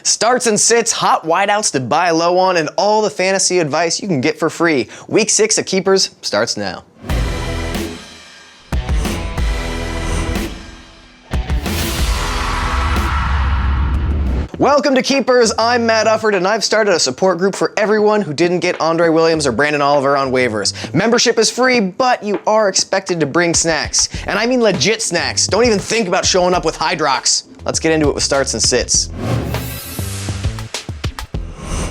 Starts and sits, hot wideouts to buy low on, and all the fantasy advice you can get for free. Week 6 of Keepers starts now. Welcome to Keepers, I'm Matt Ufford, and I've started a support group for everyone who didn't get Andre Williams or Branden Oliver on waivers. Membership is free, but you are expected to bring snacks. And I mean legit snacks. Don't even think about showing up with Hydrox. Let's get into it with starts and sits.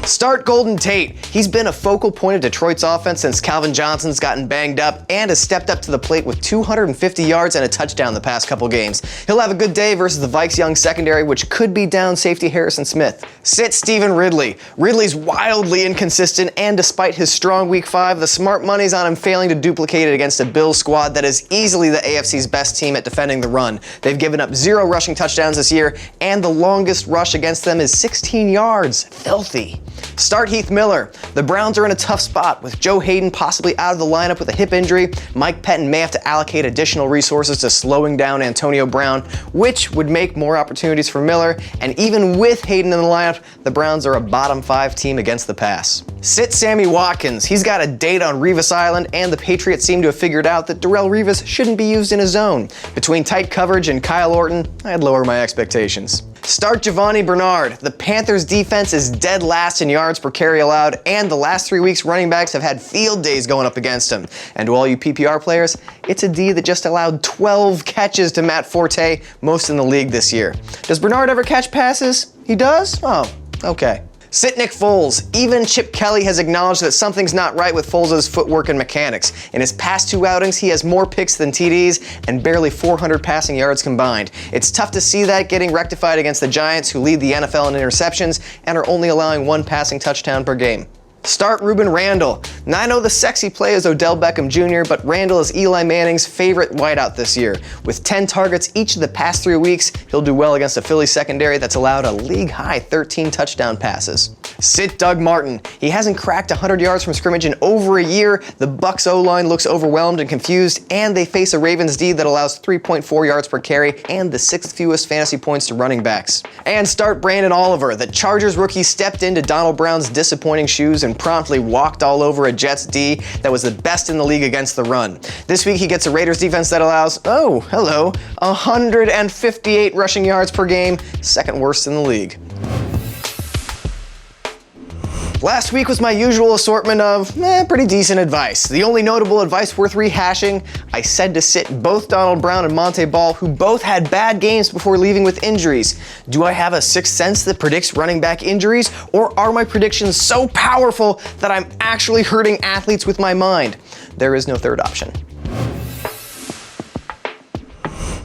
Start Golden Tate. He's been a focal point of Detroit's offense since Calvin Johnson's gotten banged up and has stepped up to the plate with 250 yards and a touchdown the past couple games. He'll have a good day versus the Vikes' young secondary, which could be down safety Harrison Smith. Sit Stephen Ridley. Ridley's wildly inconsistent, and despite his strong Week 5, the smart money's on him failing to duplicate it against a Bills squad that is easily the AFC's best team at defending the run. They've given up 0 rushing touchdowns this year, and the longest rush against them is 16 yards. Filthy. Start Heath Miller. The Browns are in a tough spot, with Joe Hayden possibly out of the lineup with a hip injury. Mike Pettin may have to allocate additional resources to slowing down Antonio Brown, which would make more opportunities for Miller. And even with Hayden in the lineup, the Browns are a bottom 5 team against the pass. Sit Sammy Watkins. He's got a date on Revis Island, and the Patriots seem to have figured out that Darrelle Revis shouldn't be used in a zone. Between tight coverage and Kyle Orton, I'd lower my expectations. Start Giovanni Bernard. The Panthers' defense is dead last in yards per carry allowed, and the last 3 weeks running backs have had field days going up against him. And to all you PPR players, it's a D that just allowed 12 catches to Matt Forte, most in the league this year. Does Bernard ever catch passes? He does? Oh, okay. Sit Nick Foles. Even Chip Kelly has acknowledged that something's not right with Foles' footwork and mechanics. In his past 2 outings, he has more picks than TDs and barely 400 passing yards combined. It's tough to see that getting rectified against the Giants, who lead the NFL in interceptions and are only allowing 1 passing touchdown per game. Start Ruben Randall. Now, I know the sexy play is Odell Beckham Jr., but Randall is Eli Manning's favorite wideout this year. With 10 targets each of the past 3 weeks, he'll do well against a Philly secondary that's allowed a league-high 13 touchdown passes. Sit Doug Martin. He hasn't cracked 100 yards from scrimmage in over a year. The Bucs O-line looks overwhelmed and confused, and they face a Ravens D that allows 3.4 yards per carry and the 6th fewest fantasy points to running backs. And start Branden Oliver. The Chargers rookie stepped into Donald Brown's disappointing shoes and promptly walked all over a Jets D that was the best in the league against the run. This week he gets a Raiders defense that allows, 158 rushing yards per game, 2nd worst in the league. Last week was my usual assortment of pretty decent advice. The only notable advice worth rehashing, I said to sit both Donald Brown and Monte Ball, who both had bad games before leaving with injuries. Do I have a sixth sense that predicts running back injuries, or are my predictions so powerful that I'm actually hurting athletes with my mind? There is no third option.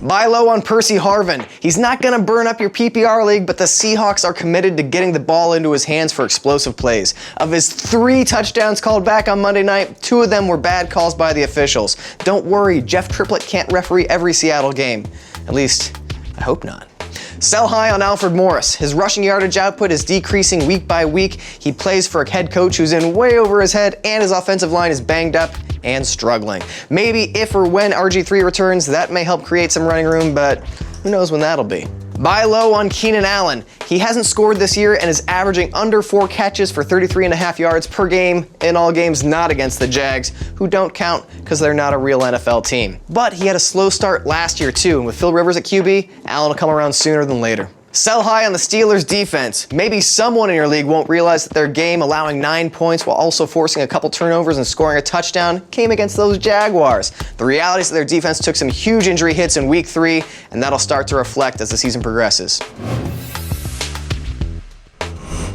Buy low on Percy Harvin. He's not going to burn up your PPR league, but the Seahawks are committed to getting the ball into his hands for explosive plays. Of his 3 touchdowns called back on Monday night, 2 of them were bad calls by the officials. Don't worry, Jeff Triplett can't referee every Seattle game. At least, I hope not. Sell high on Alfred Morris. His rushing yardage output is decreasing week by week. He plays for a head coach who's in way over his head, and his offensive line is banged up and struggling. Maybe if or when RG3 returns, that may help create some running room, but who knows when that'll be. Buy low on Keenan Allen. He hasn't scored this year and is averaging under 4 catches for 33.5 yards per game in all games not against the Jags, who don't count because they're not a real NFL team. But he had a slow start last year too, and with Phil Rivers at QB, Allen will come around sooner than later. Sell high on the Steelers' defense. Maybe someone in your league won't realize that their game allowing 9 points while also forcing a couple turnovers and scoring a touchdown came against those Jaguars. The reality is that their defense took some huge injury hits in Week 3, and that'll start to reflect as the season progresses.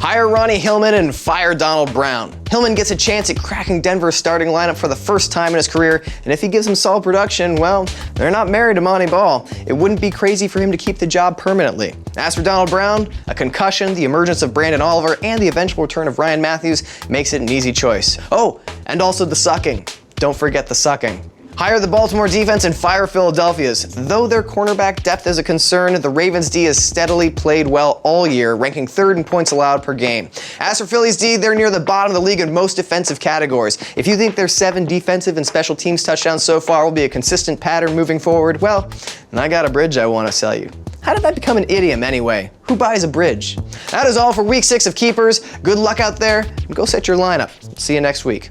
Hire Ronnie Hillman and fire Donald Brown. Hillman gets a chance at cracking Denver's starting lineup for the first time in his career, and if he gives him solid production, well, they're not married to Monty Ball. It wouldn't be crazy for him to keep the job permanently. As for Donald Brown, a concussion, the emergence of Branden Oliver, and the eventual return of Ryan Matthews makes it an easy choice. Oh, and also the sucking. Don't forget the sucking. Hire the Baltimore defense and fire Philadelphia's. Though their cornerback depth is a concern, the Ravens' D has steadily played well all year, ranking 3rd in points allowed per game. As for Philly's D, they're near the bottom of the league in most defensive categories. If you think their 7 defensive and special teams touchdowns so far will be a consistent pattern moving forward, well, then I got a bridge I want to sell you. How did that become an idiom anyway? Who buys a bridge? That is all for week 6 of Keepers. Good luck out there, and go set your lineup. See you next week.